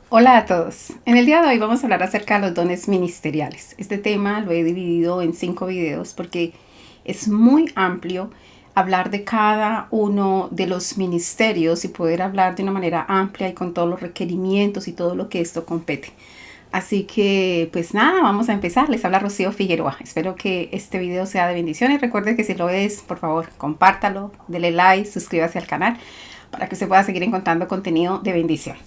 Hola a todos. En el día de hoy vamos a hablar acerca de los dones ministeriales. Este tema lo he dividido en 5 videos porque es muy amplio hablar de cada uno de los ministerios y poder hablar de una manera amplia y con todos los requerimientos y todo lo que esto compete. Así que pues nada, vamos a empezar. Les habla Rocío Figueroa. Espero que este video sea de bendición y recuerde que si lo es, por favor, compártalo, dele like, suscríbase al canal para que se pueda seguir encontrando contenido de bendición.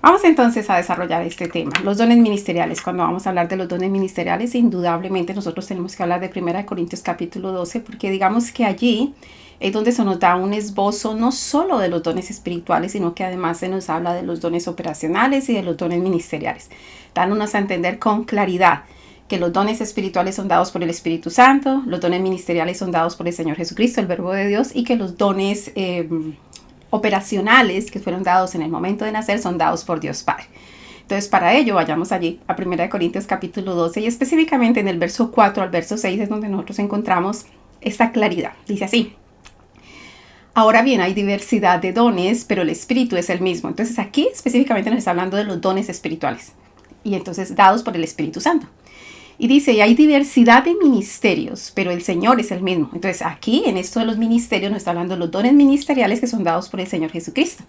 Vamos entonces a desarrollar este tema, los dones ministeriales. Cuando vamos a hablar de los dones ministeriales, indudablemente nosotros tenemos que hablar de 1 Corintios capítulo 12, porque digamos que allí es donde se nos da un esbozo no solo de los dones espirituales, sino que además se nos habla de los dones operacionales y de los dones ministeriales, dándonos a entender con claridad que los dones espirituales son dados por el Espíritu Santo, los dones ministeriales son dados por el Señor Jesucristo, el Verbo de Dios, y que los dones operacionales que fueron dados en el momento de nacer son dados por Dios Padre. Entonces, para ello, vayamos allí a 1 Corintios capítulo 12 y específicamente en el verso 4 al verso 6 es donde nosotros encontramos esta claridad. Dice así: ahora bien, hay diversidad de dones, pero el Espíritu es el mismo. Entonces, aquí específicamente nos está hablando de los dones espirituales y entonces dados por el Espíritu Santo. Y dice, y hay diversidad de ministerios, pero el Señor es el mismo. Entonces aquí, en esto de los ministerios, nos está hablando de los dones ministeriales que son dados por el Señor Jesucristo.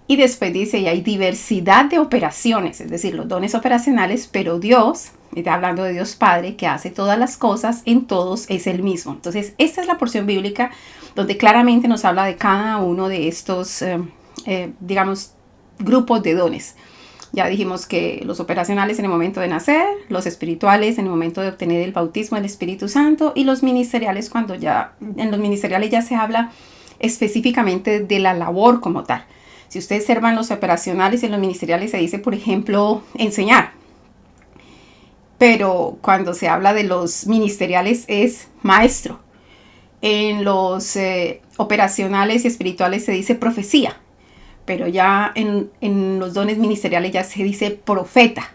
Y después dice, y hay diversidad de operaciones, es decir, los dones operacionales, pero Dios, está hablando de Dios Padre, que hace todas las cosas, en todos es el mismo. Entonces, esta es la porción bíblica donde claramente nos habla de cada uno de estos, digamos, grupos de dones. Ya dijimos que los operacionales en el momento de nacer, los espirituales en el momento de obtener el bautismo del Espíritu Santo y los ministeriales cuando ya, en los ministeriales ya se habla específicamente de la labor como tal. Si ustedes observan los operacionales y en los ministeriales se dice, por ejemplo, enseñar. Pero cuando se habla de los ministeriales es maestro. En los operacionales y espirituales se dice profecía. Pero ya en los dones ministeriales ya se dice profeta.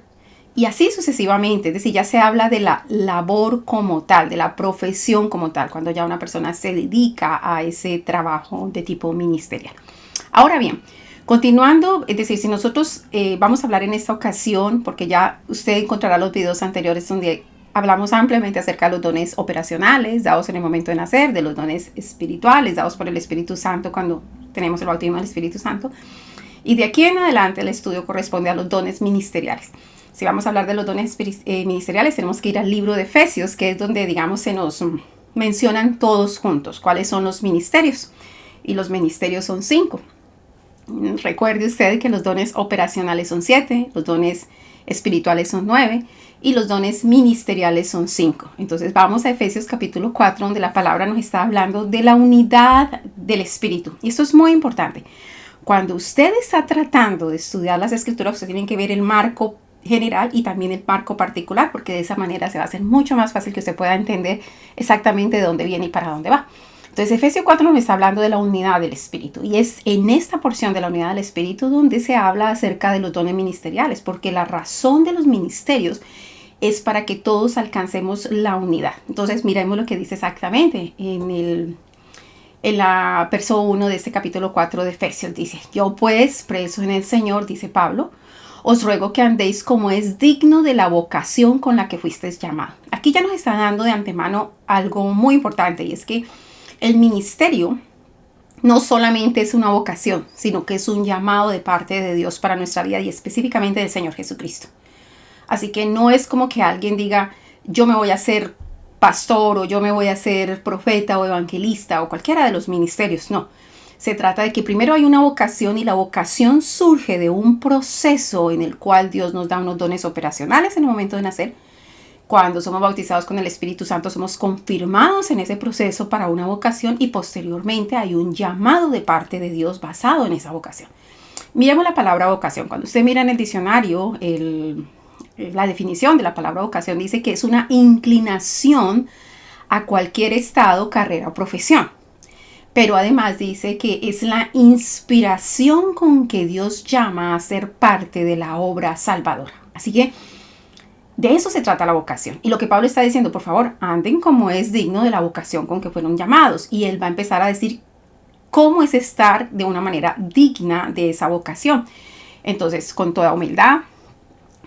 Y así sucesivamente, es decir, ya se habla de la labor como tal, de la profesión como tal, cuando ya una persona se dedica a ese trabajo de tipo ministerial. Ahora bien, continuando, es decir, si nosotros vamos a hablar en esta ocasión, porque ya usted encontrará los videos anteriores donde hablamos ampliamente acerca de los dones operacionales dados en el momento de nacer, de los dones espirituales dados por el Espíritu Santo cuando tenemos el bautismo del Espíritu Santo. Y de aquí en adelante el estudio corresponde a los dones ministeriales. Si vamos a hablar de los dones ministeriales, tenemos que ir al libro de Efesios, que es donde, digamos, se nos mencionan todos juntos cuáles son los ministerios. Y los ministerios son 5. Recuerde usted que los dones operacionales son 7, los dones espirituales son 9 y los dones ministeriales son 5. Entonces vamos a Efesios capítulo 4, donde la palabra nos está hablando de la unidad del Espíritu. Y esto es muy importante. Cuando usted está tratando de estudiar las escrituras, usted tiene que ver el marco general y también el marco particular, porque de esa manera se va a hacer mucho más fácil que usted pueda entender exactamente de dónde viene y para dónde va. Entonces, Efesios 4 nos está hablando de la unidad del Espíritu. Y es en esta porción de la unidad del Espíritu donde se habla acerca de los dones ministeriales, porque la razón de los ministerios es para que todos alcancemos la unidad. Entonces, miremos lo que dice exactamente en la verso 1 de este capítulo 4 de Efesios. Dice, yo pues, preso en el Señor, dice Pablo, os ruego que andéis como es digno de la vocación con la que fuisteis llamados. Aquí ya nos está dando de antemano algo muy importante, y es que el ministerio no solamente es una vocación, sino que es un llamado de parte de Dios para nuestra vida y específicamente del Señor Jesucristo. Así que no es como que alguien diga, yo me voy a hacer pastor o yo me voy a hacer profeta o evangelista o cualquiera de los ministerios. No, se trata de que primero hay una vocación y la vocación surge de un proceso en el cual Dios nos da unos dones operacionales en el momento de nacer. Cuando somos bautizados con el Espíritu Santo, somos confirmados en ese proceso para una vocación y posteriormente hay un llamado de parte de Dios basado en esa vocación. Miremos la palabra vocación. Cuando usted mira en el diccionario, la definición de la palabra vocación dice que es una inclinación a cualquier estado, carrera o profesión. Pero además dice que es la inspiración con que Dios llama a ser parte de la obra salvadora. Así que de eso se trata la vocación. Y lo que Pablo está diciendo, por favor, anden como es digno de la vocación con que fueron llamados. Y él va a empezar a decir cómo es estar de una manera digna de esa vocación. Entonces, con toda humildad,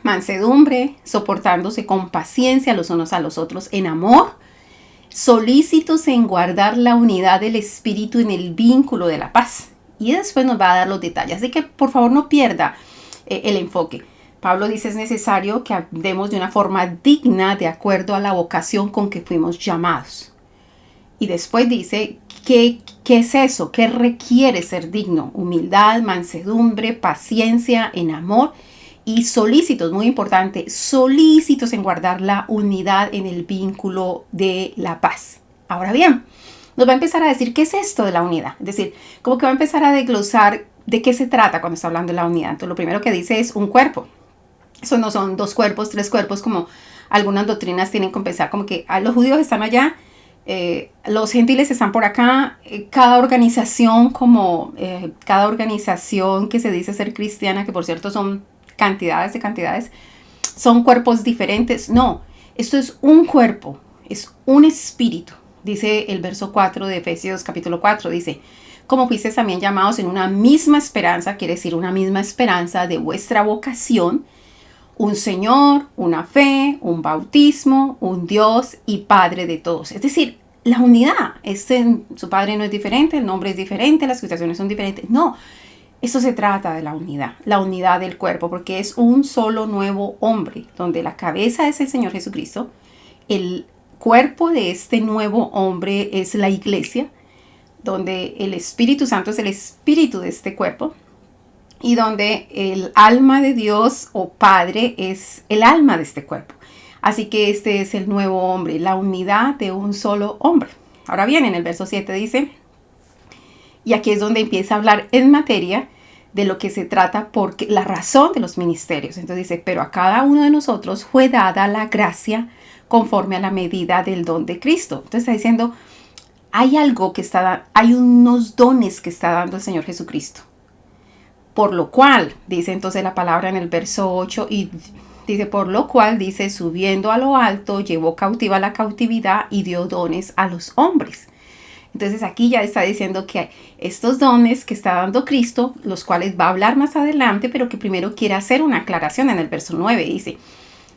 mansedumbre, soportándose con paciencia los unos a los otros en amor, solícitos en guardar la unidad del espíritu en el vínculo de la paz. Y después nos va a dar los detalles. Así que por favor no pierda el enfoque. Pablo dice es necesario que andemos de una forma digna de acuerdo a la vocación con que fuimos llamados. Y después dice, ¿qué es eso? ¿Qué requiere ser digno? Humildad, mansedumbre, paciencia en amor y solícitos, muy importante, solícitos en guardar la unidad en el vínculo de la paz. Ahora bien, nos va a empezar a decir qué es esto de la unidad. Es decir, como que va a empezar a desglosar de qué se trata cuando está hablando de la unidad. Entonces, lo primero que dice es un cuerpo. Eso no son 2 cuerpos, 3 cuerpos, como algunas doctrinas tienen que pensar, como que los judíos están allá, los gentiles están por acá, cada organización que se dice ser cristiana, que por cierto son cantidades de cantidades, son cuerpos diferentes. No, esto es un cuerpo, es un espíritu. Dice el verso 4 de Efesios capítulo 4, dice, como fuisteis también llamados en una misma esperanza, quiere decir una misma esperanza de vuestra vocación, un Señor, una fe, un bautismo, un Dios y Padre de todos. Es decir, la unidad. Su Padre no es diferente, el nombre es diferente, las situaciones son diferentes. No, esto se trata de la unidad del cuerpo, porque es un solo nuevo hombre, donde la cabeza es el Señor Jesucristo. El cuerpo de este nuevo hombre es la iglesia, donde el Espíritu Santo es el espíritu de este cuerpo. Y donde el alma de Dios o Padre es el alma de este cuerpo. Así que este es el nuevo hombre, la unidad de un solo hombre. Ahora bien, en el verso 7 dice, y aquí es donde empieza a hablar en materia de lo que se trata porque la razón de los ministerios. Entonces dice, pero a cada uno de nosotros fue dada la gracia conforme a la medida del don de Cristo. Entonces está diciendo, hay unos dones que está dando el Señor Jesucristo. Por lo cual, dice entonces la palabra en el verso 8, y dice, por lo cual, dice, subiendo a lo alto, llevó cautiva la cautividad y dio dones a los hombres. Entonces aquí ya está diciendo que estos dones que está dando Cristo, los cuales va a hablar más adelante, pero que primero quiere hacer una aclaración en el verso 9, dice,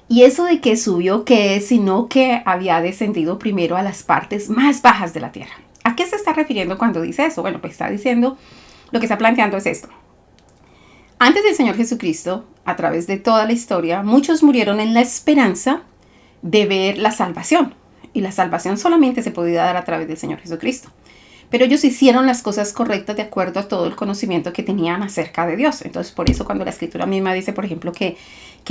y eso de que subió, ¿qué es? Sino que había descendido primero a las partes más bajas de la tierra. ¿A qué se está refiriendo cuando dice eso? Bueno, pues está diciendo, lo que está planteando es esto. Antes del Señor Jesucristo, a través de toda la historia, muchos murieron en la esperanza de ver la salvación. Y la salvación solamente se podía dar a través del Señor Jesucristo. Pero ellos hicieron las cosas correctas de acuerdo a todo el conocimiento que tenían acerca de Dios. Entonces, por eso cuando la Escritura misma dice, por ejemplo, que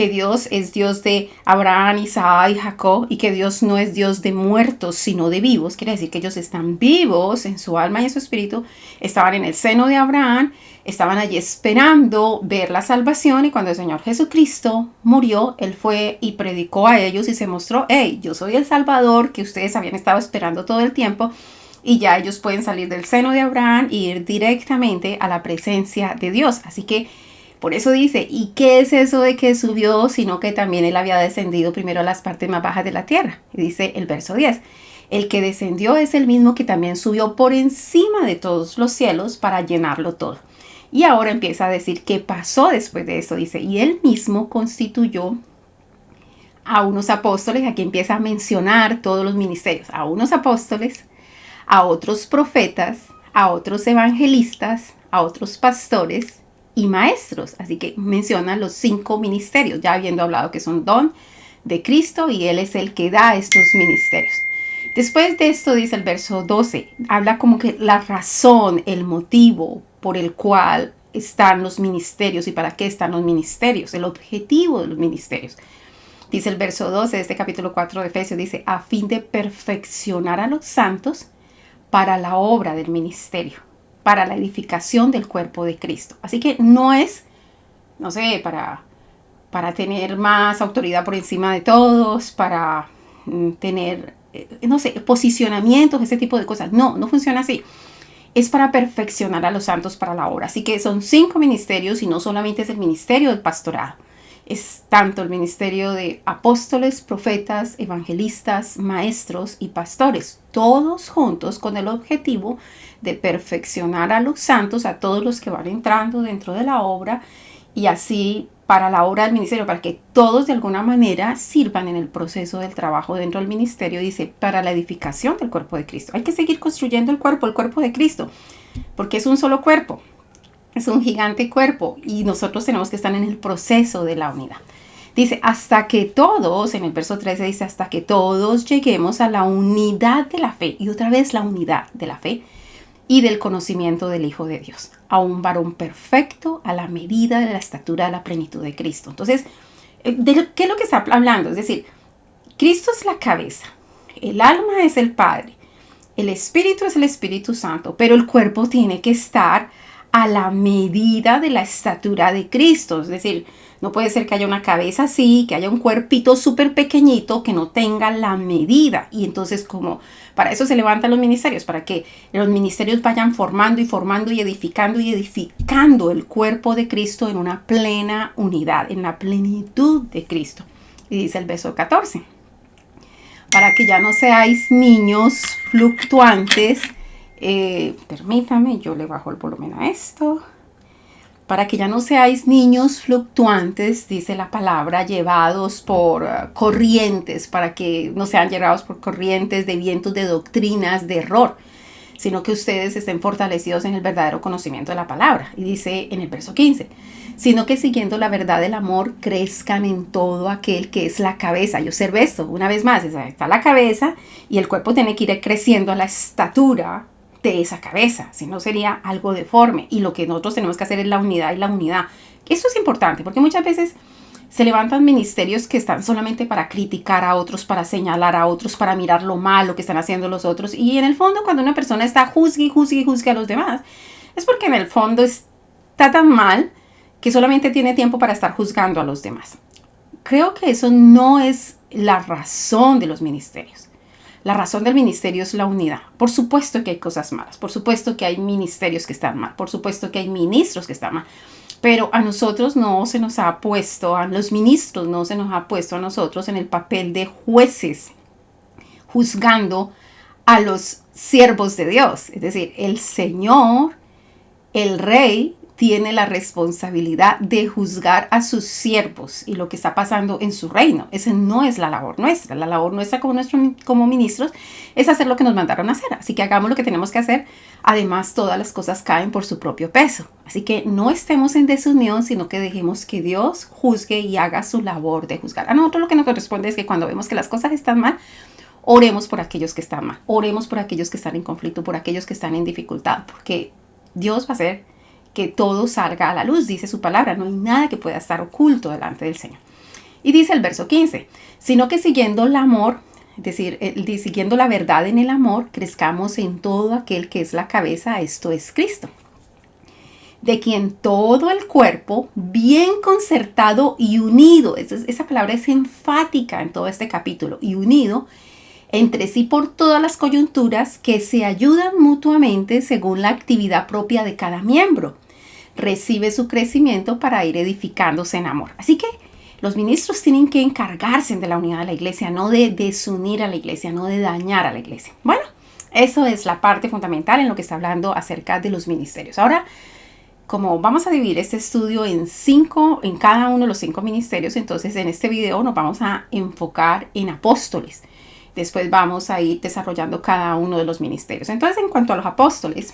Dios es Dios de Abraham, Isaac y Jacob, y que Dios no es Dios de muertos, sino de vivos, quiere decir que ellos están vivos en su alma y en su espíritu, estaban en el seno de Abraham, estaban allí esperando ver la salvación, y cuando el Señor Jesucristo murió, Él fue y predicó a ellos y se mostró, hey, yo soy el Salvador que ustedes habían estado esperando todo el tiempo, y ya ellos pueden salir del seno de Abraham e ir directamente a la presencia de Dios. Así que por eso dice, ¿y qué es eso de que subió? Sino que también Él había descendido primero a las partes más bajas de la tierra. Y dice el verso 10, el que descendió es el mismo que también subió por encima de todos los cielos para llenarlo todo. Y ahora empieza a decir qué pasó después de eso. Dice, y Él mismo constituyó a unos apóstoles, aquí empieza a mencionar todos los ministerios, a unos apóstoles, a otros profetas, a otros evangelistas, a otros pastores y maestros. Así que menciona los 5 ministerios, ya habiendo hablado que son don de Cristo y Él es el que da estos ministerios. Después de esto dice el verso 12, habla como que la razón, el motivo por el cual están los ministerios y para qué están los ministerios, el objetivo de los ministerios. Dice el verso 12 de este capítulo 4 de Efesios, dice, a fin de perfeccionar a los santos para la obra del ministerio, para la edificación del cuerpo de Cristo. Así que no es, no sé, para tener más autoridad por encima de todos, para tener, no sé, posicionamientos, ese tipo de cosas. No, no funciona así. Es para perfeccionar a los santos para la obra. Así que son 5 ministerios y no solamente es el ministerio del pastorado. Es tanto el ministerio de apóstoles, profetas, evangelistas, maestros y pastores, todos juntos con el objetivo de perfeccionar a los santos, a todos los que van entrando dentro de la obra y así para la obra del ministerio, para que todos de alguna manera sirvan en el proceso del trabajo dentro del ministerio, dice, para la edificación del cuerpo de Cristo. Hay que seguir construyendo el cuerpo de Cristo, porque es un solo cuerpo, es un gigante cuerpo y nosotros tenemos que estar en el proceso de la unidad. Dice, hasta que todos, en el verso 13 dice, hasta que todos lleguemos a la unidad de la fe, y otra vez la unidad de la fe, y del conocimiento del Hijo de Dios, a un varón perfecto a la medida de la estatura de la plenitud de Cristo. Entonces, ¿qué es lo que está hablando? Es decir, Cristo es la cabeza, el alma es el Padre, el Espíritu es el Espíritu Santo, pero el cuerpo tiene que estar a la medida de la estatura de Cristo. Es decir, no puede ser que haya una cabeza así, que haya un cuerpito súper pequeñito que no tenga la medida. Y entonces, como para eso se levantan los ministerios, para que los ministerios vayan formando y formando y edificando el cuerpo de Cristo en una plena unidad, en la plenitud de Cristo. Y dice el verso 14, para que ya no seáis niños fluctuantes. Permítame, yo le bajo el volumen a esto. Para que ya no seáis niños fluctuantes, dice la palabra, llevados por corrientes, para que no sean llevados por corrientes de vientos, de doctrinas, de error, sino que ustedes estén fortalecidos en el verdadero conocimiento de la palabra. Y dice en el verso 15, sino que siguiendo la verdad del amor, crezcan en todo aquel que es la cabeza. Y observe esto, una vez más, está la cabeza y el cuerpo tiene que ir creciendo a la estatura de esa cabeza, si no sería algo deforme. Y lo que nosotros tenemos que hacer es la unidad y la unidad. Eso es importante porque muchas veces se levantan ministerios que están solamente para criticar a otros, para señalar a otros, para mirar lo malo que están haciendo los otros. Y en el fondo, cuando una persona está juzgue a los demás, es porque en el fondo está tan mal que solamente tiene tiempo para estar juzgando a los demás. Creo que eso no es la razón de los ministerios. La razón del ministerio es la unidad. Por supuesto que hay cosas malas, por supuesto que hay ministerios que están mal, por supuesto que hay ministros que están mal, pero a nosotros no se nos ha puesto, a los ministros no se nos ha puesto a nosotros en el papel de jueces, juzgando a los siervos de Dios. Es decir, el Señor, el Rey, tiene la responsabilidad de juzgar a sus siervos y lo que está pasando en su reino. Esa no es la labor nuestra. La labor nuestra como ministros es hacer lo que nos mandaron a hacer. Así que hagamos lo que tenemos que hacer. Además, todas las cosas caen por su propio peso. Así que no estemos en desunión, sino que dejemos que Dios juzgue y haga su labor de juzgar. A nosotros lo que nos corresponde es que cuando vemos que las cosas están mal, oremos por aquellos que están mal. Oremos por aquellos que están en conflicto, por aquellos que están en dificultad, porque Dios va a hacer que todo salga a la luz, dice su palabra. No hay nada que pueda estar oculto delante del Señor. Y dice el verso 15, sino que siguiendo el amor, es decir, siguiendo la verdad en el amor, crezcamos en todo aquel que es la cabeza, esto es Cristo, de quien todo el cuerpo, bien concertado y unido, esa palabra es enfática en todo este capítulo, y unido entre sí por todas las coyunturas que se ayudan mutuamente según la actividad propia de cada miembro, recibe su crecimiento para ir edificándose en amor. Así que los ministros tienen que encargarse de la unidad de la iglesia, no de desunir a la iglesia, no de dañar a la iglesia. Bueno, eso es la parte fundamental en lo que está hablando acerca de los ministerios. Ahora, como vamos a dividir este estudio en cada uno de los 5 ministerios, entonces en este video nos vamos a enfocar en apóstoles. Después vamos a ir desarrollando cada uno de los ministerios. Entonces, en cuanto a los apóstoles,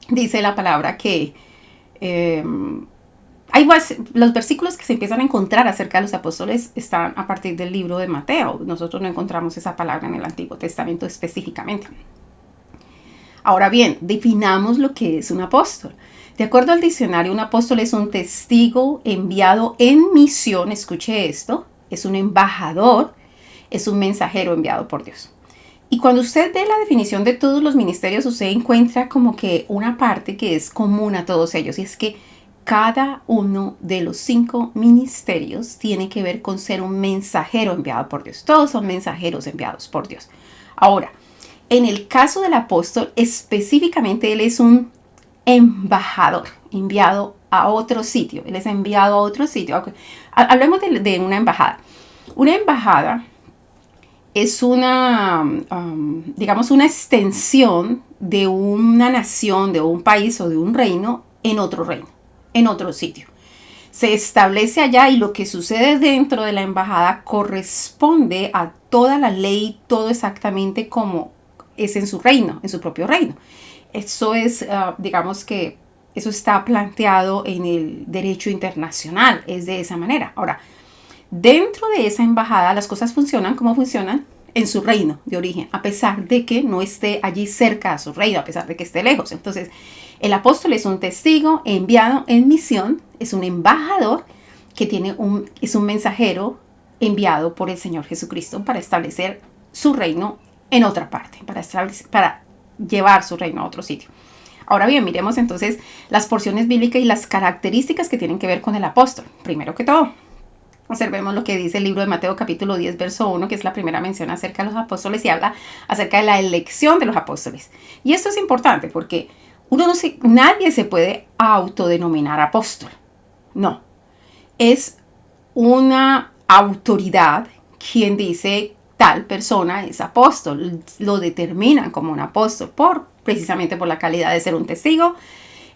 dice la palabra que los versículos que se empiezan a encontrar acerca de los apóstoles están a partir del libro de Mateo. Nosotros no encontramos esa palabra en el Antiguo Testamento específicamente. Ahora bien, definamos lo que es un apóstol. De acuerdo al diccionario, un apóstol es un testigo enviado en misión. Escuche esto, es un embajador, es un mensajero enviado por Dios. Y cuando usted ve la definición de todos los ministerios, usted encuentra como que una parte que es común a todos ellos, y es que cada uno de los 5 ministerios tiene que ver con ser un mensajero enviado por Dios. Todos son mensajeros enviados por Dios. Ahora, en el caso del apóstol, específicamente él es un embajador enviado a otro sitio. Él es enviado a otro sitio. Hablemos de una embajada. Una embajada es digamos, una extensión de una nación, de un país o de un reino en otro reino, en otro sitio. se establece allá y lo que sucede dentro de la embajada corresponde a toda la ley, todo exactamente como es en su reino, en su propio reino. Eso es, digamos que eso está planteado en el derecho internacional, es de esa manera. Ahora, dentro de esa embajada las cosas funcionan como funcionan en su reino de origen, a pesar de que no esté allí cerca a su reino, a pesar de que esté lejos. Entonces, el apóstol es un testigo enviado en misión, es un embajador que es un mensajero enviado por el Señor Jesucristo para establecer su reino en otra parte, para llevar su reino a otro sitio. Ahora bien, miremos entonces las porciones bíblicas y las características que tienen que ver con el apóstol. Primero que todo, observemos lo que dice el libro de Mateo capítulo 10, verso 1, que es la primera mención acerca de los apóstoles y habla acerca de la elección de los apóstoles. Y esto es importante porque nadie se puede autodenominar apóstol. No, es una autoridad quien dice tal persona es apóstol. Lo determinan como un apóstol precisamente por la calidad de ser un testigo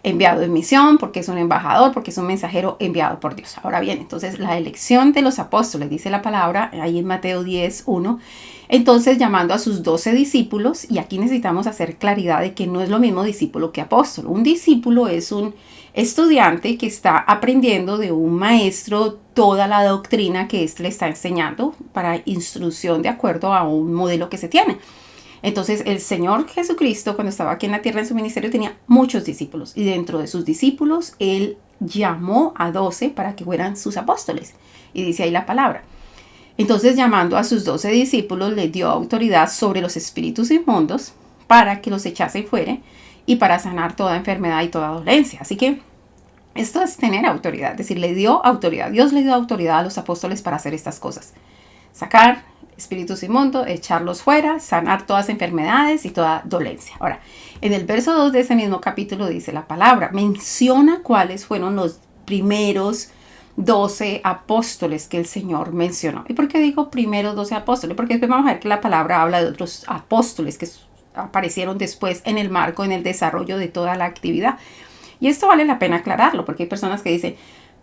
enviado en misión, porque es un embajador, porque es un mensajero enviado por Dios. Ahora bien, entonces la elección de los apóstoles, dice la palabra ahí en Mateo 10, 1, entonces llamando a sus 12 discípulos, y aquí necesitamos hacer claridad de que no es lo mismo discípulo que apóstol. Un discípulo es un estudiante que está aprendiendo de un maestro toda la doctrina que éste le está enseñando para instrucción de acuerdo a un modelo que se tiene. Entonces el Señor Jesucristo, cuando estaba aquí en la tierra en su ministerio, tenía muchos discípulos, y dentro de sus discípulos él llamó a 12 para que fueran sus apóstoles, y dice ahí la palabra. Entonces, llamando a sus 12 discípulos, les dio autoridad sobre los espíritus inmundos para que los echasen fuera y para sanar toda enfermedad y toda dolencia. Así que esto es tener autoridad, es decir, le dio autoridad. Dios le dio autoridad a los apóstoles para hacer estas cosas: sacar espíritus inmundos, echarlos fuera, sanar todas enfermedades y toda dolencia. Ahora, en el verso 2 de ese mismo capítulo dice la palabra, menciona cuáles fueron los primeros 12 apóstoles que el Señor mencionó. ¿Y por qué digo primeros 12 apóstoles? Porque después vamos a ver que la palabra habla de otros apóstoles que aparecieron después en el marco, en el desarrollo de toda la actividad. Y esto vale la pena aclararlo, porque hay personas que dicen,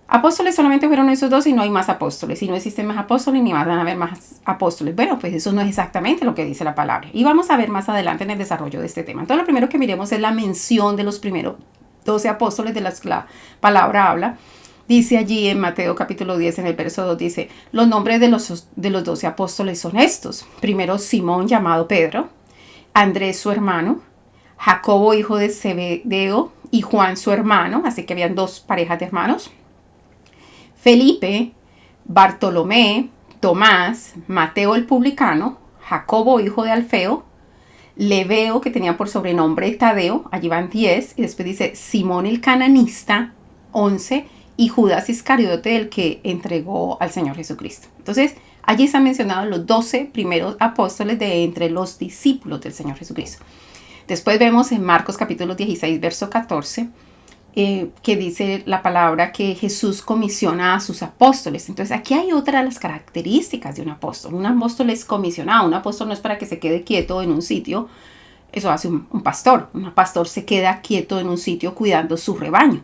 apóstoles solamente fueron esos 12 y no hay más apóstoles, y no existen más apóstoles ni van a haber más apóstoles. Bueno, pues eso no es exactamente lo que dice la palabra. Y vamos a ver más adelante en el desarrollo de este tema. Entonces, lo primero que miremos es la mención de los primeros 12 apóstoles de los que la palabra habla. Dice allí en Mateo capítulo 10, en el verso 2, dice, los nombres de los 12 apóstoles son estos. Primero, Simón, llamado Pedro, Andrés, su hermano, Jacobo, hijo de Zebedeo, y Juan, su hermano, así que habían dos parejas de hermanos, Felipe, Bartolomé, Tomás, Mateo el publicano, Jacobo, hijo de Alfeo, Lebeo, que tenía por sobrenombre Tadeo, allí van 10, y después dice Simón el cananista, 11, y Judas Iscariote, el que entregó al Señor Jesucristo. Entonces, allí están mencionados los 12 primeros apóstoles de entre los discípulos del Señor Jesucristo. Después vemos en Marcos capítulo 16, verso 14, que dice la palabra que Jesús comisiona a sus apóstoles. Entonces, aquí hay otra de las características de un apóstol. Un apóstol es comisionado. Un apóstol no es para que se quede quieto en un sitio. Eso hace un pastor. Un pastor se queda quieto en un sitio cuidando su rebaño.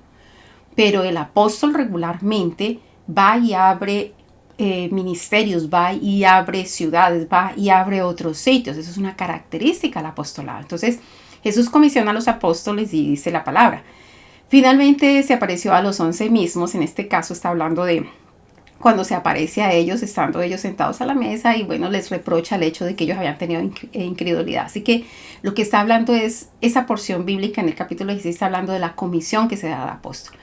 Pero el apóstol regularmente va y abre ministerios, va y abre ciudades, va y abre otros sitios. Eso es una característica del apostolado. Entonces, Jesús comisiona a los apóstoles y dice la palabra. Finalmente se apareció a los 11 mismos. En este caso está hablando de cuando se aparece a ellos, estando ellos sentados a la mesa, y bueno, les reprocha el hecho de que ellos habían tenido incredulidad. Así que lo que está hablando es esa porción bíblica en el capítulo 16, está hablando de la comisión que se da al apóstol.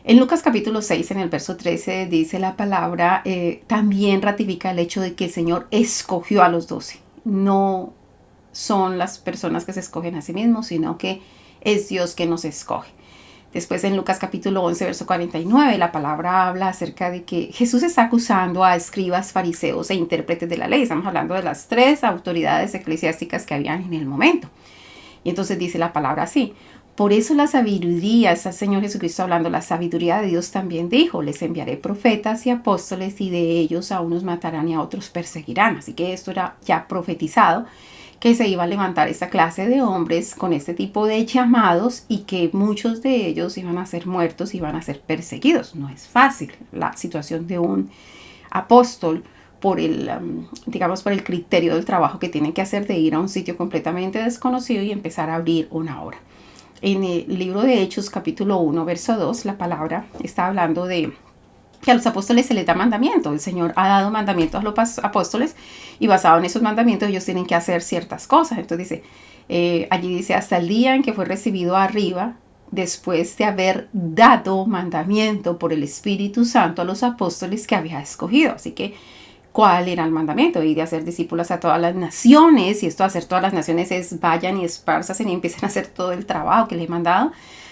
En Lucas capítulo 6, en el verso 13, dice la palabra, también ratifica el hecho de que el Señor escogió a los 12. No son las personas que se escogen a sí mismos, sino que es Dios que nos escoge. Después en Lucas capítulo 11, verso 49, la palabra habla acerca de que Jesús está acusando a escribas, fariseos e intérpretes de la ley. Estamos hablando de las 3 autoridades eclesiásticas que habían en el momento. Y entonces dice la palabra así. Por eso la sabiduría, está el Señor Jesucristo hablando, la sabiduría de Dios también dijo, les enviaré profetas y apóstoles, y de ellos a unos matarán y a otros perseguirán. Así que esto era ya profetizado, que se iba a levantar esta clase de hombres con este tipo de llamados y que muchos de ellos iban a ser muertos, iban a ser perseguidos. No es fácil la situación de un apóstol por digamos, por el criterio del trabajo que tienen que hacer de ir a un sitio completamente desconocido y empezar a abrir una obra. En el libro de Hechos, capítulo 1, verso 2, la palabra está hablando de que a los apóstoles se les da mandamiento. El Señor ha dado mandamientos a los apóstoles y basado en esos mandamientos ellos tienen que hacer ciertas cosas. Entonces dice, allí dice, hasta el día en que fue recibido arriba, después de haber dado mandamiento por el Espíritu Santo a los apóstoles que había escogido. Así que, ¿cuál era el mandamiento? Y de hacer discípulos a todas las naciones. Y esto de hacer todas las naciones es vayan y espárzanse y empiecen a hacer todo el trabajo que les he mandado,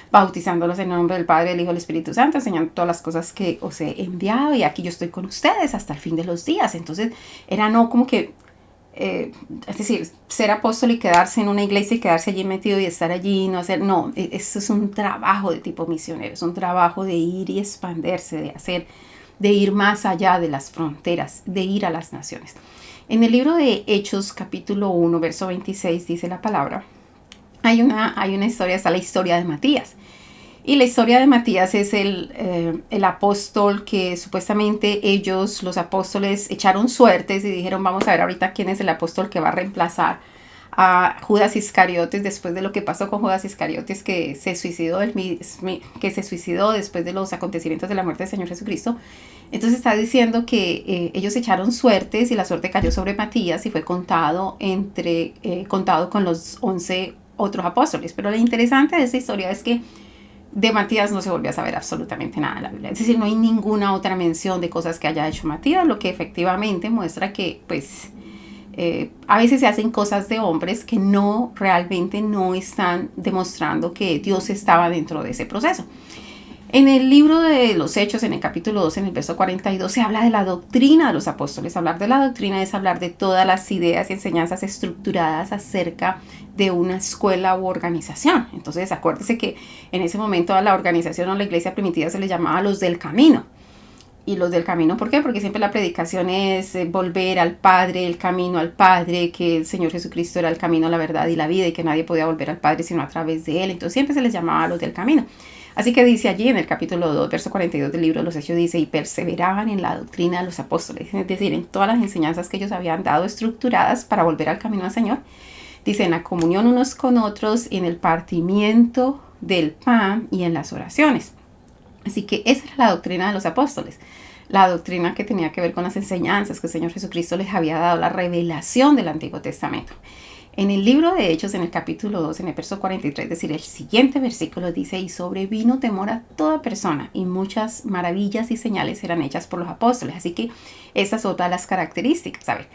bautizándolos en el nombre del Padre, del Hijo y del Espíritu Santo, enseñando todas las cosas que os he enviado, y aquí yo estoy con ustedes hasta el fin de los días. Entonces era no como que, es decir, ser apóstol y quedarse en una iglesia y quedarse allí metido y estar allí y no hacer, no, eso es un trabajo de tipo misionero, es un trabajo de ir y expandirse, de hacer, de ir más allá de las fronteras, de ir a las naciones. En el libro de Hechos, capítulo 1, verso 26, dice la palabra, hay una historia, está la historia de Matías. Y la historia de Matías es el apóstol que supuestamente ellos, los apóstoles, echaron suertes y dijeron, vamos a ver ahorita quién es el apóstol que va a reemplazar a Judas Iscariotes después de lo que pasó con Judas Iscariotes, que se suicidó después de los acontecimientos de la muerte del Señor Jesucristo. Entonces está diciendo que ellos echaron suertes y la suerte cayó sobre Matías y fue contado con los 11 otros apóstoles. Pero lo interesante de esta historia es que de Matías no se volvió a saber absolutamente nada en la Biblia. Es decir, no hay ninguna otra mención de cosas que haya hecho Matías, lo que efectivamente muestra que pues a veces se hacen cosas de hombres que realmente no están demostrando que Dios estaba dentro de ese proceso. En el libro de los Hechos, en el capítulo 2, en el verso 42, se habla de la doctrina de los apóstoles. Hablar de la doctrina es hablar de todas las ideas y enseñanzas estructuradas acerca de una escuela u organización. Entonces, acuérdese que en ese momento a la organización o la iglesia primitiva se le llamaba los del camino. Y los del camino, ¿por qué? Porque siempre la predicación es volver al Padre, el camino al Padre, que el Señor Jesucristo era el camino, la verdad y la vida y que nadie podía volver al Padre sino a través de Él. Entonces siempre se les llamaba a los del camino. Así que dice allí en el capítulo 2, verso 42 del libro de los Hechos, dice, y perseveraban en la doctrina de los apóstoles, es decir, en todas las enseñanzas que ellos habían dado estructuradas para volver al camino al Señor. Dice, en la comunión unos con otros, en el partimiento del pan y en las oraciones. Así que esa era la doctrina de los apóstoles, la doctrina que tenía que ver con las enseñanzas que el Señor Jesucristo les había dado, la revelación del Antiguo Testamento. En el libro de Hechos, en el capítulo 2, en el verso 43, es decir, el siguiente versículo dice, y sobrevino temor a toda persona, y muchas maravillas y señales eran hechas por los apóstoles. Así que estas son todas las características. A ver,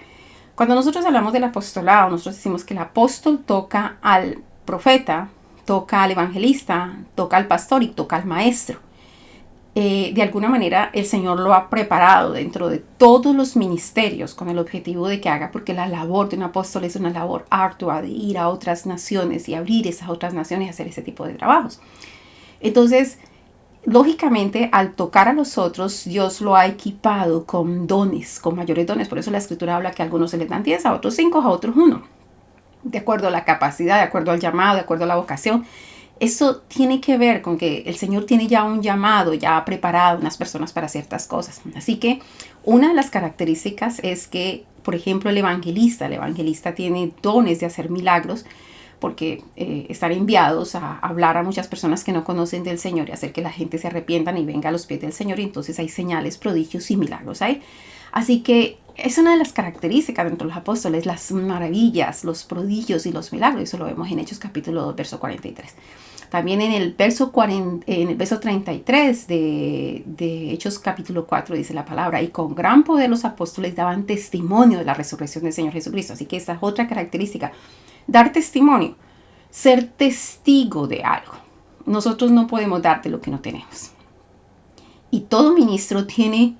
cuando nosotros hablamos del apostolado, nosotros decimos que el apóstol toca al profeta, toca al evangelista, toca al pastor y toca al maestro. De alguna manera el Señor lo ha preparado dentro de todos los ministerios con el objetivo de que haga, porque la labor de un apóstol es una labor ardua de ir a otras naciones y abrir esas otras naciones y hacer ese tipo de trabajos. Entonces, lógicamente, al tocar a los otros, Dios lo ha equipado con dones, con mayores dones. Por eso la Escritura habla que a algunos se les dan 10, a otros 5, a otros 1. De acuerdo a la capacidad, de acuerdo al llamado, de acuerdo a la vocación. Eso tiene que ver con que el Señor tiene ya un llamado, ya ha preparado a unas personas para ciertas cosas. Así que una de las características es que, por ejemplo, el evangelista tiene dones de hacer milagros porque están enviados a hablar a muchas personas que no conocen del Señor y hacer que la gente se arrepientan y venga a los pies del Señor. Y entonces hay señales, prodigios y milagros ahí. Así que es una de las características dentro de los apóstoles, las maravillas, los prodigios y los milagros. Eso lo vemos en Hechos capítulo 2, verso 43. También en el verso 33 de Hechos capítulo 4 dice la palabra, y con gran poder los apóstoles daban testimonio de la resurrección del Señor Jesucristo. Así que esta es otra característica, dar testimonio, ser testigo de algo. Nosotros no podemos dar de lo que no tenemos. Y todo ministro tiene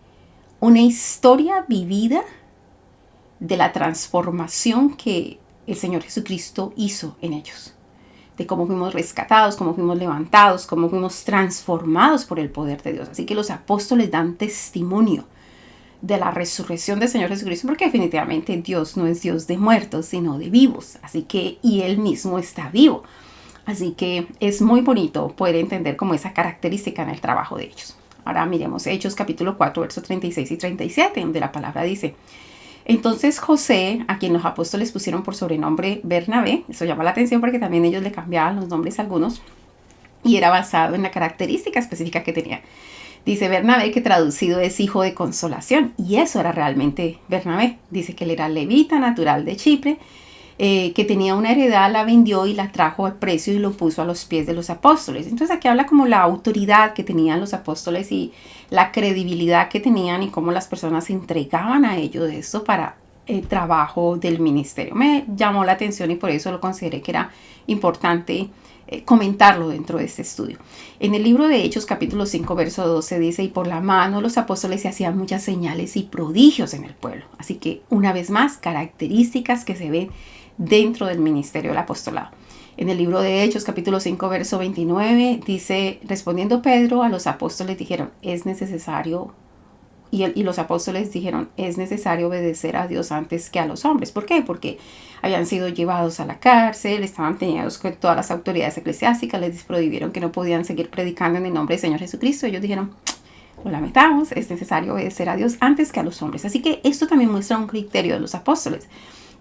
una historia vivida de la transformación que el Señor Jesucristo hizo en ellos. De cómo fuimos rescatados, cómo fuimos levantados, cómo fuimos transformados por el poder de Dios. Así que los apóstoles dan testimonio de la resurrección del Señor Jesucristo, porque definitivamente Dios no es Dios de muertos, sino de vivos. Así que, y Él mismo está vivo. Así que es muy bonito poder entender como esa característica en el trabajo de ellos. Ahora miremos Hechos capítulo 4, versos 36 y 37, donde la palabra dice: entonces José, a quien los apóstoles pusieron por sobrenombre Bernabé, eso llama la atención porque también ellos le cambiaban los nombres a algunos, y era basado en la característica específica que tenía. Dice Bernabé, que traducido es hijo de consolación, y eso era realmente Bernabé. Dice que él era levita, natural de Chipre, que tenía una heredad, la vendió y la trajo al precio y lo puso a los pies de los apóstoles. Entonces aquí habla como la autoridad que tenían los apóstoles y la credibilidad que tenían y cómo las personas se entregaban a ellos de esto para el trabajo del ministerio. Me llamó la atención y por eso lo consideré que era importante comentarlo dentro de este estudio. En el libro de Hechos capítulo 5 verso 12 dice: y por la mano los apóstoles se hacían muchas señales y prodigios en el pueblo. Así que una vez más, características que se ven dentro del ministerio del apostolado. En el libro de Hechos capítulo 5 verso 29 dice: respondiendo Pedro a los apóstoles dijeron: es necesario, y los apóstoles dijeron, es necesario obedecer a Dios antes que a los hombres. ¿Por qué? Porque habían sido llevados a la cárcel, estaban tenidos con todas las autoridades eclesiásticas, les prohibieron que no podían seguir predicando en el nombre del Señor Jesucristo. Ellos dijeron: lo lamentamos, es necesario obedecer a Dios antes que a los hombres. Así que esto también muestra un criterio de los apóstoles,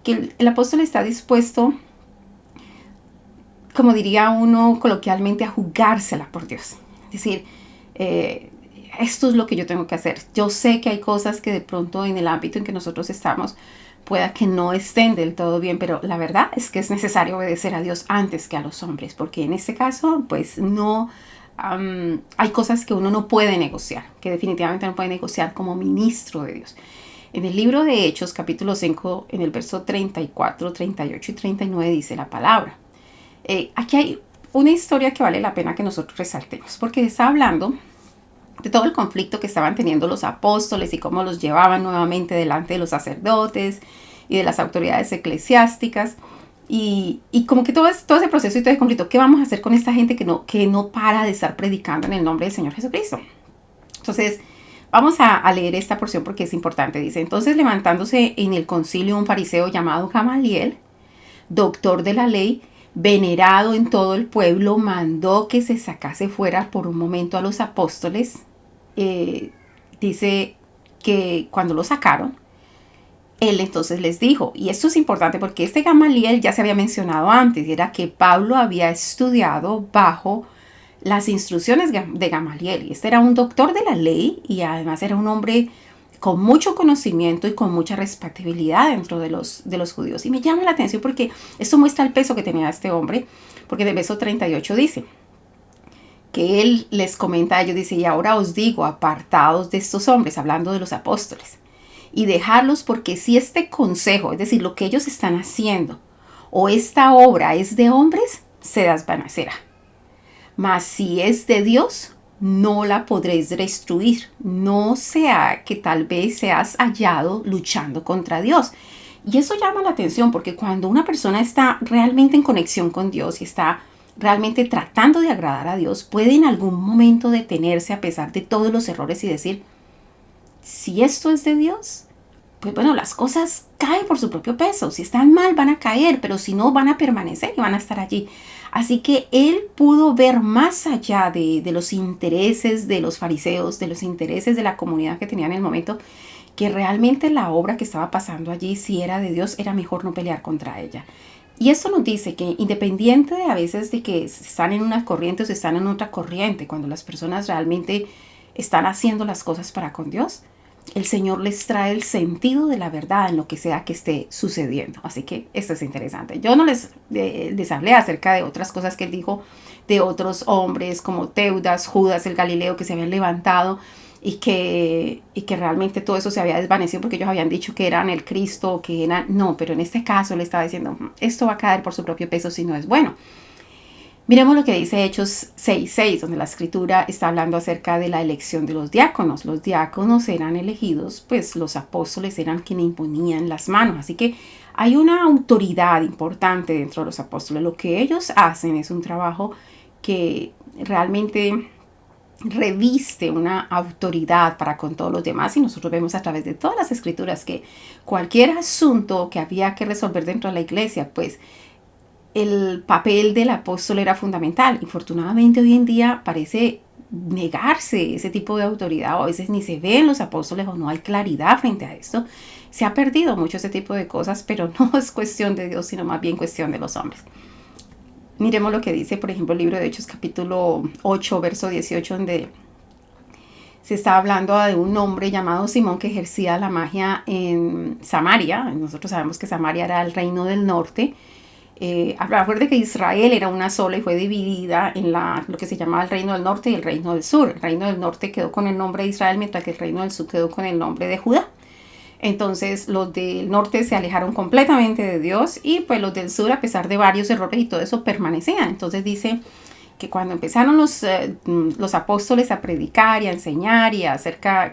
que el apóstol está dispuesto, como diría uno coloquialmente, a jugársela por Dios. Es decir, esto es lo que yo tengo que hacer. Yo sé que hay cosas que de pronto en el ámbito en que nosotros estamos pueda que no estén del todo bien, pero la verdad es que es necesario obedecer a Dios antes que a los hombres, porque en este caso, pues no, hay cosas que uno no puede negociar, que definitivamente no puede negociar como ministro de Dios. En el libro de Hechos, capítulo 5, en el verso 34, 38 y 39 dice la palabra. Aquí hay una historia que vale la pena que nosotros resaltemos, porque está hablando de todo el conflicto que estaban teniendo los apóstoles y cómo los llevaban nuevamente delante de los sacerdotes y de las autoridades eclesiásticas. Y como que todo ese proceso y todo ese conflicto, ¿qué vamos a hacer con esta gente que no para de estar predicando en el nombre del Señor Jesucristo? Entonces, vamos a leer esta porción porque es importante. Dice: entonces, levantándose en el concilio un fariseo llamado Gamaliel, doctor de la ley, venerado en todo el pueblo, mandó que se sacase fuera por un momento a los apóstoles. Dice que cuando lo sacaron, él entonces les dijo, y esto es importante porque este Gamaliel ya se había mencionado antes, era que Pablo había estudiado bajo las instrucciones de Gamaliel, y este era un doctor de la ley y además era un hombre con mucho conocimiento y con mucha respetabilidad dentro de los judíos. Y me llama la atención porque esto muestra el peso que tenía este hombre, porque de verso 38 dice que él les comenta a ellos, dice: y ahora os digo, apartaos de estos hombres, hablando de los apóstoles, y dejarlos, porque si este consejo, es decir, lo que ellos están haciendo, o esta obra es de hombres, se desvanecerá. Mas si es de Dios, no la podréis destruir. No sea que tal vez seas hallado luchando contra Dios. Y eso llama la atención porque cuando una persona está realmente en conexión con Dios y está realmente tratando de agradar a Dios, puede en algún momento detenerse a pesar de todos los errores y decir: si esto es de Dios, pues bueno, las cosas caen por su propio peso. Si están mal, van a caer, pero si no, van a permanecer y van a estar allí. Así que él pudo ver más allá de los intereses de los fariseos, de los intereses de la comunidad que tenía en el momento, que realmente la obra que estaba pasando allí, si era de Dios, era mejor no pelear contra ella. Y esto nos dice que independiente de a veces de que están en una corriente o se están en otra corriente, cuando las personas realmente están haciendo las cosas para con Dios, el Señor les trae el sentido de la verdad en lo que sea que esté sucediendo. Así que esto es interesante. Yo no les hablé acerca de otras cosas que él dijo de otros hombres como Teudas, Judas, el Galileo, que se habían levantado y que realmente todo eso se había desvanecido porque ellos habían dicho que eran el Cristo, que eran... No, pero en este caso le estaba diciendo, esto va a caer por su propio peso si no es bueno. Miremos lo que dice Hechos 6:6, donde la escritura está hablando acerca de la elección de los diáconos. Los diáconos eran elegidos, pues los apóstoles eran quienes imponían las manos. Así que hay una autoridad importante dentro de los apóstoles. Lo que ellos hacen es un trabajo que realmente reviste una autoridad para con todos los demás, y nosotros vemos a través de todas las escrituras que cualquier asunto que había que resolver dentro de la iglesia, pues el papel del apóstol era fundamental. Infortunadamente hoy en día parece negarse ese tipo de autoridad, o a veces ni se ven los apóstoles o no hay claridad frente a esto. Se ha perdido mucho ese tipo de cosas, pero no es cuestión de Dios, sino más bien cuestión de los hombres. Miremos lo que dice, por ejemplo, el libro de Hechos capítulo 8, verso 18, donde se está hablando de un hombre llamado Simón que ejercía la magia en Samaria. Nosotros sabemos que Samaria era el reino del norte. Acuérdate que Israel era una sola y fue dividida en lo que se llamaba el reino del norte y el reino del sur. El reino del norte quedó con el nombre de Israel, mientras que el reino del sur quedó con el nombre de Judá. Entonces los del norte se alejaron completamente de Dios, y pues los del sur, a pesar de varios errores y todo eso, permanecían. Entonces dice que cuando empezaron los apóstoles a predicar y a enseñar y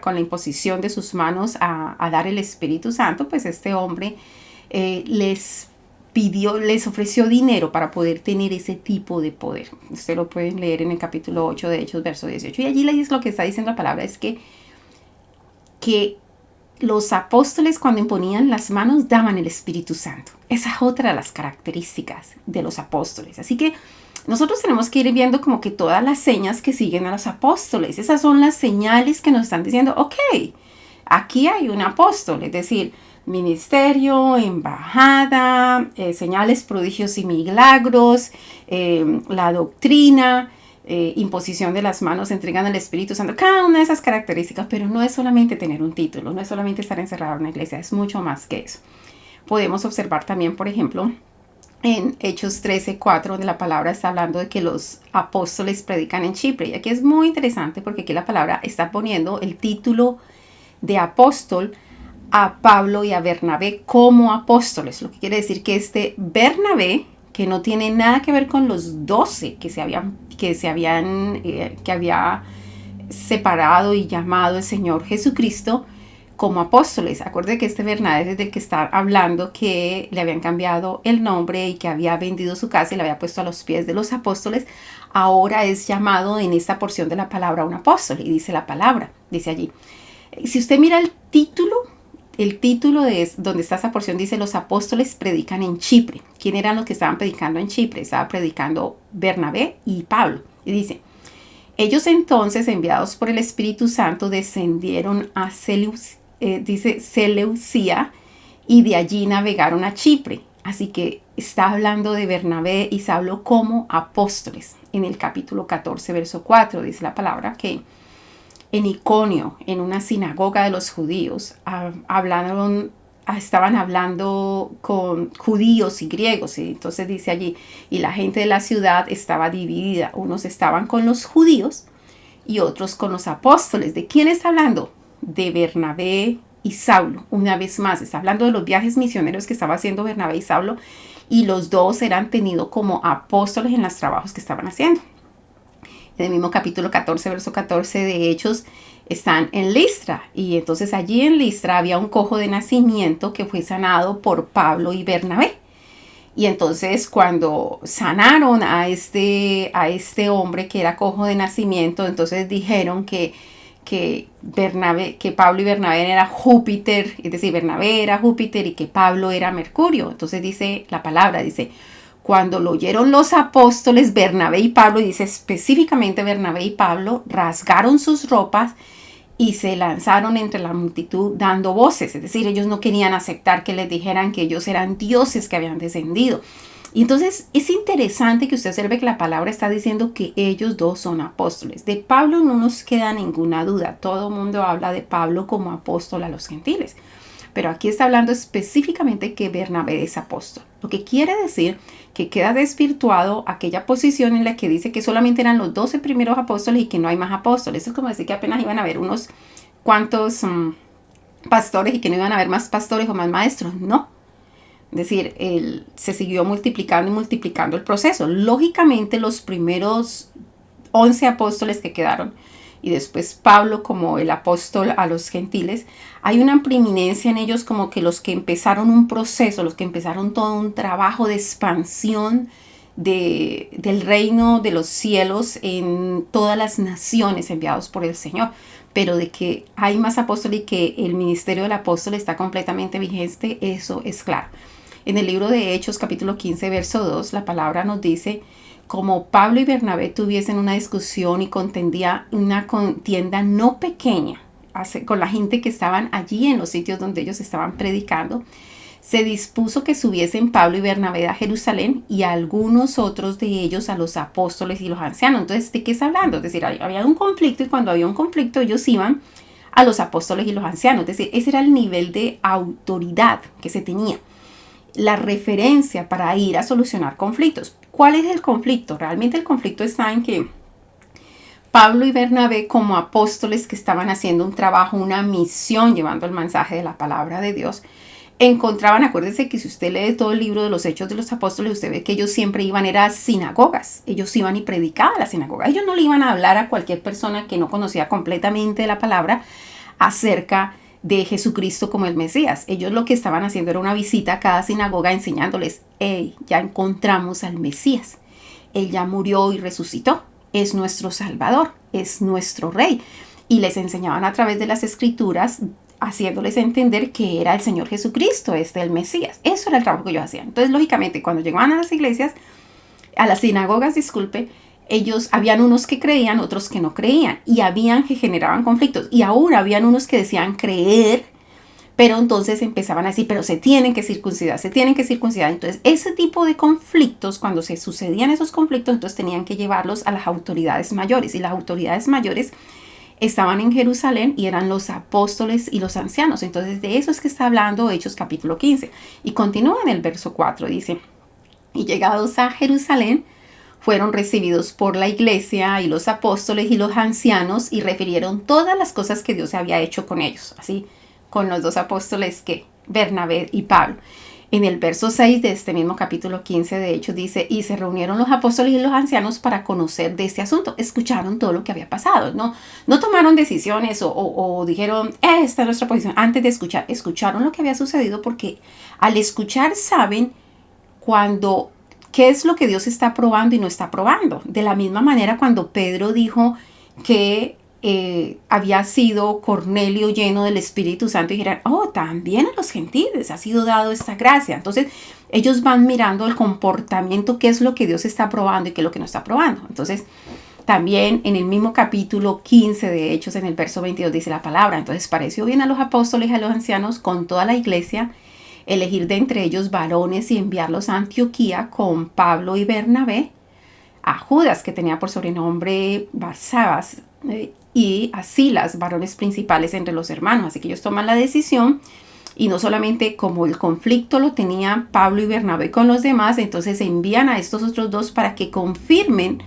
con la imposición de sus manos a dar el Espíritu Santo, pues este hombre les ofreció dinero para poder tener ese tipo de poder. Usted lo pueden leer en el capítulo 8 de Hechos, verso 18. Y allí lees lo que está diciendo la palabra, es que los apóstoles, cuando imponían las manos, daban el Espíritu Santo. Esa es otra de las características de los apóstoles. Así que nosotros tenemos que ir viendo como que todas las señas que siguen a los apóstoles. Esas son las señales que nos están diciendo, ok, aquí hay un apóstol, es decir, ministerio, embajada, señales, prodigios y milagros, la doctrina, imposición de las manos, entregan el Espíritu Santo, cada una de esas características. Pero no es solamente tener un título, no es solamente estar encerrado en una iglesia, es mucho más que eso. Podemos observar también, por ejemplo, en Hechos 13:4, donde la palabra está hablando de que los apóstoles predican en Chipre. Y aquí es muy interesante porque aquí la palabra está poniendo el título de apóstol a Pablo y a Bernabé como apóstoles, lo que quiere decir que este Bernabé, que no tiene nada que ver con los 12 que había separado y llamado el Señor Jesucristo como apóstoles. Acuérdate que este Bernabé es del que está hablando, que le habían cambiado el nombre y que había vendido su casa y la había puesto a los pies de los apóstoles. Ahora es llamado en esta porción de la palabra un apóstol, y dice la palabra, dice allí. Si usted mira el título de donde está esa porción, dice: los apóstoles predican en Chipre. ¿Quién eran los que estaban predicando en Chipre? Estaba predicando Bernabé y Pablo. Y dice: ellos entonces, enviados por el Espíritu Santo, descendieron a Seleucia, y de allí navegaron a Chipre. Así que está hablando de Bernabé y Saulo como apóstoles. En el capítulo 14, verso 4, dice la palabra que en Iconio, en una sinagoga de los judíos, estaban hablando con judíos y griegos. Y entonces dice allí, y la gente de la ciudad estaba dividida. Unos estaban con los judíos y otros con los apóstoles. ¿De quién está hablando? De Bernabé y Saulo. Una vez más, está hablando de los viajes misioneros que estaba haciendo Bernabé y Saulo, y los dos eran tenidos como apóstoles en los trabajos que estaban haciendo. En el mismo capítulo 14, verso 14 de Hechos, están en Listra. Y entonces allí en Listra había un cojo de nacimiento que fue sanado por Pablo y Bernabé. Y entonces cuando sanaron a este hombre que era cojo de nacimiento, entonces dijeron que Pablo y Bernabé era Júpiter, es decir, Bernabé era Júpiter y que Pablo era Mercurio. Entonces dice la palabra, dice: cuando lo oyeron los apóstoles, Bernabé y Pablo, y dice específicamente Bernabé y Pablo, rasgaron sus ropas y se lanzaron entre la multitud dando voces. Es decir, ellos no querían aceptar que les dijeran que ellos eran dioses que habían descendido. Y entonces es interesante que usted observe que la palabra está diciendo que ellos dos son apóstoles. De Pablo no nos queda ninguna duda. Todo el mundo habla de Pablo como apóstol a los gentiles. Pero aquí está hablando específicamente que Bernabé es apóstol. Lo que quiere decir que queda desvirtuado aquella posición en la que dice que solamente eran los 12 primeros apóstoles y que no hay más apóstoles. Eso es como decir que apenas iban a haber unos cuantos pastores y que no iban a haber más pastores o más maestros. No. Es decir, se siguió multiplicando y multiplicando el proceso. Lógicamente, los primeros 11 apóstoles que quedaron, y después Pablo como el apóstol a los gentiles, hay una preeminencia en ellos como que los que empezaron un proceso, los que empezaron todo un trabajo de expansión del reino de los cielos en todas las naciones enviados por el Señor, pero de que hay más apóstoles y que el ministerio del apóstol está completamente vigente, eso es claro. En el libro de Hechos, capítulo 15, verso 2, la palabra nos dice: como Pablo y Bernabé tuviesen una discusión y una contienda no pequeña con la gente que estaban allí en los sitios donde ellos estaban predicando, se dispuso que subiesen Pablo y Bernabé a Jerusalén y a algunos otros de ellos a los apóstoles y los ancianos. Entonces, ¿de qué está hablando? Es decir, había un conflicto y cuando había un conflicto ellos iban a los apóstoles y los ancianos. Es decir, ese era el nivel de autoridad que se tenía, la referencia para ir a solucionar conflictos. ¿Cuál es el conflicto? Realmente el conflicto está en que Pablo y Bernabé, como apóstoles que estaban haciendo un trabajo, una misión, llevando el mensaje de la palabra de Dios, encontraban, acuérdense que si usted lee todo el libro de los Hechos de los Apóstoles, usted ve que ellos siempre iban a sinagogas, ellos iban y predicaban a la sinagoga, ellos no le iban a hablar a cualquier persona que no conocía completamente la palabra acerca de Jesucristo como el Mesías. Ellos lo que estaban haciendo era una visita a cada sinagoga enseñándoles: hey, ya encontramos al Mesías, él ya murió y resucitó, es nuestro Salvador, es nuestro Rey. Y les enseñaban a través de las Escrituras, haciéndoles entender que era el Señor Jesucristo, el Mesías. Eso era el trabajo que ellos hacían. Entonces, lógicamente, cuando llegaban a las iglesias, a las sinagogas, habían unos que creían, otros que no creían, y habían que generaban conflictos. Y aún habían unos que decían creer, pero entonces empezaban a decir: pero se tienen que circuncidar, se tienen que circuncidar. Entonces, ese tipo de conflictos, cuando se sucedían esos conflictos, entonces tenían que llevarlos a las autoridades mayores. Y las autoridades mayores estaban en Jerusalén y eran los apóstoles y los ancianos. Entonces, de eso es que está hablando Hechos capítulo 15. Y continúa en el verso 4, dice: y llegados a Jerusalén, fueron recibidos por la iglesia y los apóstoles y los ancianos, y refirieron todas las cosas que Dios había hecho con ellos. Así, con los dos apóstoles, Bernabé y Pablo. En el verso 6 de este mismo capítulo 15 de Hechos dice: y se reunieron los apóstoles y los ancianos para conocer de este asunto. Escucharon todo lo que había pasado. No tomaron decisiones o dijeron: esta es nuestra posición. Antes de escuchar, escucharon lo que había sucedido, porque al escuchar saben qué es lo que Dios está probando y no está probando. De la misma manera, cuando Pedro dijo que había sido Cornelio lleno del Espíritu Santo, y dijeron: oh, también a los gentiles ha sido dado esta gracia. Entonces ellos van mirando el comportamiento, qué es lo que Dios está probando y qué es lo que no está probando. Entonces, también en el mismo capítulo 15 de Hechos, en el verso 22, dice la palabra: entonces pareció bien a los apóstoles y a los ancianos con toda la iglesia elegir de entre ellos varones y enviarlos a Antioquía con Pablo y Bernabé, a Judas, que tenía por sobrenombre Barsabas, y a Silas, varones principales entre los hermanos. Así que ellos toman la decisión, y no solamente como el conflicto lo tenían Pablo y Bernabé con los demás, entonces envían a estos otros dos para que confirmen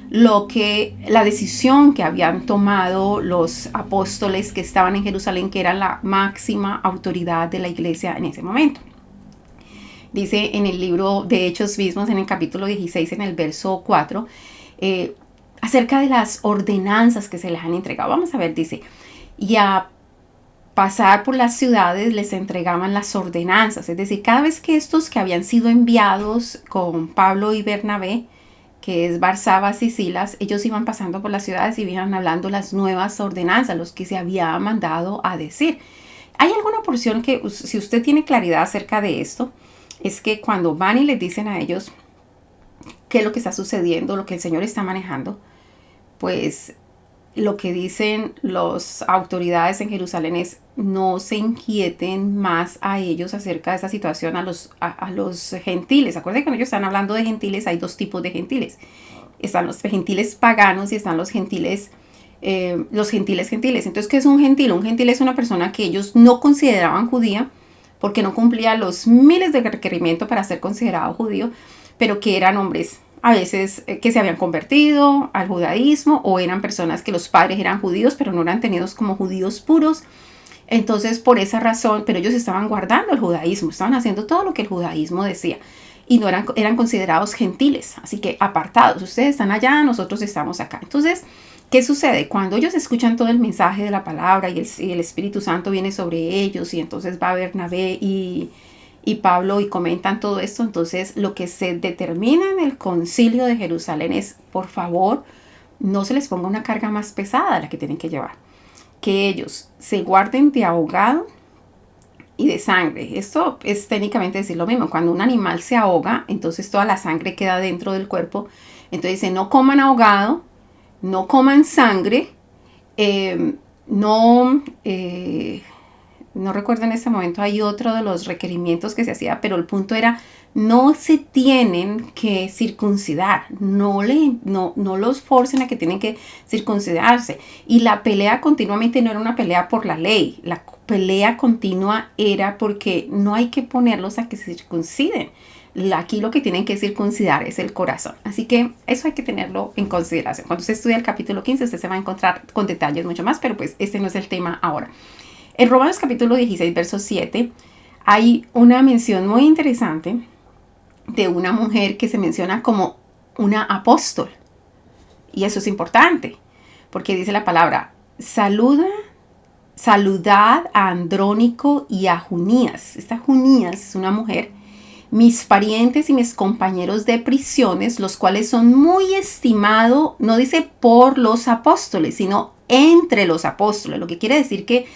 la decisión que habían tomado los apóstoles que estaban en Jerusalén, que eran la máxima autoridad de la iglesia en ese momento. Dice en el libro de Hechos mismos, en el capítulo 16, en el verso 4, acerca de las ordenanzas que se les han entregado. Vamos a ver, dice: y a pasar por las ciudades les entregaban las ordenanzas. Es decir, cada vez que estos que habían sido enviados con Pablo y Bernabé, que es Barsabas y Silas, ellos iban pasando por las ciudades y iban hablando las nuevas ordenanzas, los que se había mandado a decir. Hay alguna porción que, si usted tiene claridad acerca de esto, es que cuando van y les dicen a ellos qué es lo que está sucediendo, lo que el Señor está manejando, pues lo que dicen las autoridades en Jerusalén es: no se inquieten más a ellos acerca de esa situación, a los gentiles. Acuérdense que cuando ellos están hablando de gentiles, hay dos tipos de gentiles. Están los gentiles paganos y están los gentiles gentiles. Entonces, ¿qué es un gentil? Un gentil es una persona que ellos no consideraban judía, porque no cumplía los miles de requerimientos para ser considerado judío, pero que eran hombres a veces que se habían convertido al judaísmo, o eran personas que los padres eran judíos, pero no eran tenidos como judíos puros. Entonces, por esa razón, pero ellos estaban guardando el judaísmo, estaban haciendo todo lo que el judaísmo decía, y no eran considerados gentiles, así que apartados. Ustedes están allá, nosotros estamos acá. Entonces, ¿qué sucede? Cuando ellos escuchan todo el mensaje de la palabra y el Espíritu Santo viene sobre ellos, y entonces va Bernabé y y Pablo y comentan todo esto. Entonces lo que se determina en el concilio de Jerusalén es, por favor, no se les ponga una carga más pesada de la que tienen que llevar. Que ellos se guarden de ahogado y de sangre. Esto es técnicamente decir lo mismo. Cuando un animal se ahoga, entonces toda la sangre queda dentro del cuerpo. Entonces dice, no coman ahogado, no coman sangre, no recuerdo en este momento, hay otro de los requerimientos que se hacía, pero el punto era, no se tienen que circuncidar, no los forcen a que tienen que circuncidarse. Y la pelea continuamente no era una pelea por la ley, la pelea continua era porque no hay que ponerlos a que se circunciden. Aquí lo que tienen que circuncidar es el corazón. Así que eso hay que tenerlo en consideración. Cuando usted estudia el capítulo 15, usted se va a encontrar con detalles mucho más, pero pues este no es el tema ahora. En Romanos capítulo 16, verso 7, hay una mención muy interesante de una mujer que se menciona como una apóstol. Y eso es importante, porque dice la palabra, saludad a Andrónico y a Junías. Esta Junías es una mujer, mis parientes y mis compañeros de prisiones, los cuales son muy estimados, no dice por los apóstoles, sino entre los apóstoles, lo que quiere decir que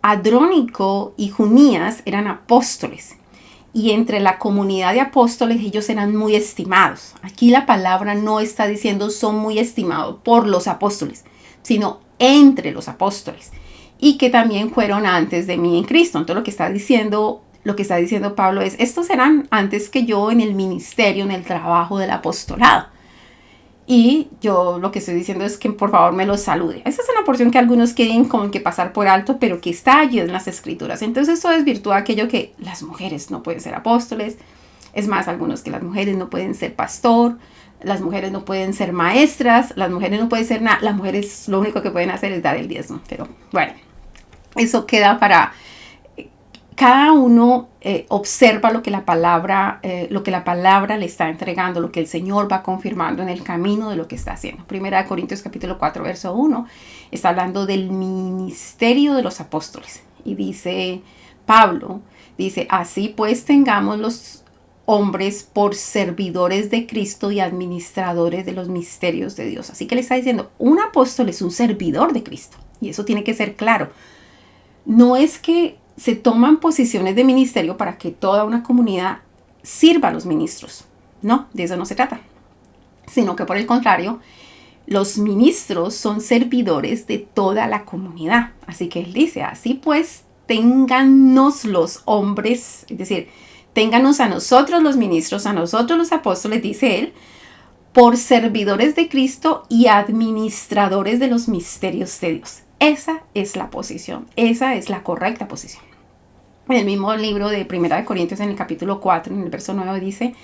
Andrónico y Junías eran apóstoles. Y entre la comunidad de apóstoles ellos eran muy estimados. Aquí la palabra no está diciendo son muy estimados por los apóstoles, sino entre los apóstoles. Y que también fueron antes de mí en Cristo. Entonces lo que está diciendo Pablo es, estos eran antes que yo en el ministerio, en el trabajo del apostolado. Y yo lo que estoy diciendo es que por favor me los salude. Esa es una porción que algunos quieren como que pasar por alto, pero que está allí en las escrituras. Entonces eso desvirtúa aquello que las mujeres no pueden ser apóstoles. Es más, algunos que las mujeres no pueden ser pastor, las mujeres no pueden ser maestras, las mujeres no pueden ser nada. Las mujeres lo único que pueden hacer es dar el diezmo. Pero bueno, eso queda para... Cada uno observa lo que la palabra le está entregando, lo que el Señor va confirmando en el camino de lo que está haciendo. Primera de Corintios capítulo 4, verso 1, está hablando del ministerio de los apóstoles. Y dice Pablo, dice, así pues tengamos los hombres por servidores de Cristo y administradores de los misterios de Dios. Así que le está diciendo, un apóstol es un servidor de Cristo. Y eso tiene que ser claro. No es que se toman posiciones de ministerio para que toda una comunidad sirva a los ministros. No, de eso no se trata. Sino que por el contrario, los ministros son servidores de toda la comunidad. Así que él dice, así pues, téngannos los hombres, es decir, ténganos a nosotros los ministros, a nosotros los apóstoles, dice él, por servidores de Cristo y administradores de los misterios de Dios. Esa es la posición, esa es la correcta posición. En el mismo libro de Primera de Corintios, en el capítulo 4, en el verso 9, dice,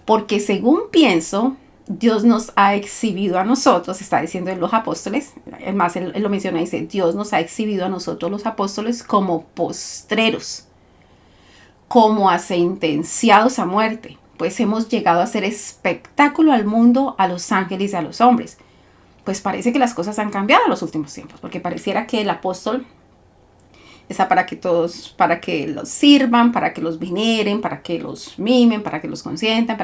porque según pienso, Dios nos ha exhibido a nosotros, está diciendo los apóstoles, además él lo menciona, dice, Dios nos ha exhibido a nosotros los apóstoles como postreros, como a sentenciados a muerte, pues hemos llegado a ser espectáculo al mundo, a los ángeles y a los hombres. Pues parece que las cosas han cambiado en los últimos tiempos, porque pareciera que el apóstol está para que los sirvan, para que los veneren, para que los mimen, para que los consientan,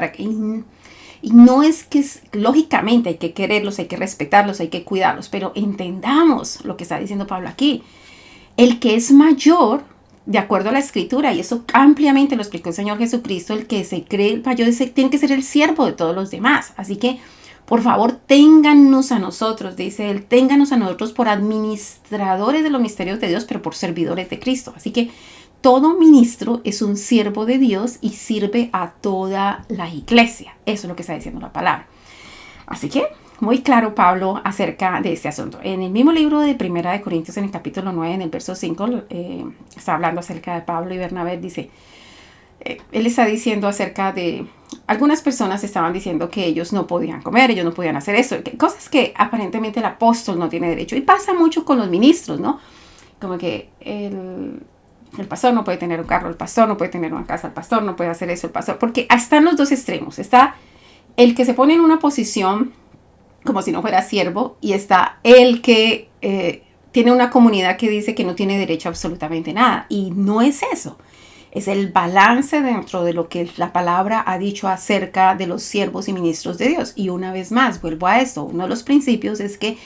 y no es que lógicamente hay que quererlos, hay que respetarlos, hay que cuidarlos, pero entendamos lo que está diciendo Pablo aquí. El que es mayor, de acuerdo a la escritura, y eso ampliamente lo explicó el Señor Jesucristo, el que se cree el mayor tiene que ser el siervo de todos los demás. Así que por favor, téngannos a nosotros, dice él, téngannos a nosotros por administradores de los misterios de Dios, pero por servidores de Cristo. Así que todo ministro es un siervo de Dios y sirve a toda la iglesia. Eso es lo que está diciendo la palabra. Así que, muy claro Pablo acerca de este asunto. En el mismo libro de Primera de Corintios, en el capítulo 9, en el verso 5, está hablando acerca de Pablo y Bernabé, dice... Él está diciendo acerca de algunas personas estaban diciendo que ellos no podían comer, ellos no podían hacer eso, cosas que aparentemente el apóstol no tiene derecho. Y pasa mucho con los ministros, ¿no? Como que el pastor no puede tener un carro, el pastor no puede tener una casa, el pastor no puede hacer eso, el pastor. Porque están los dos extremos. Está el que se pone en una posición como si no fuera siervo y está el que tiene una comunidad que dice que no tiene derecho a absolutamente nada. Y no es eso. Es el balance dentro de lo que la palabra ha dicho acerca de los siervos y ministros de Dios. Y una vez más, vuelvo a esto, uno de los principios es que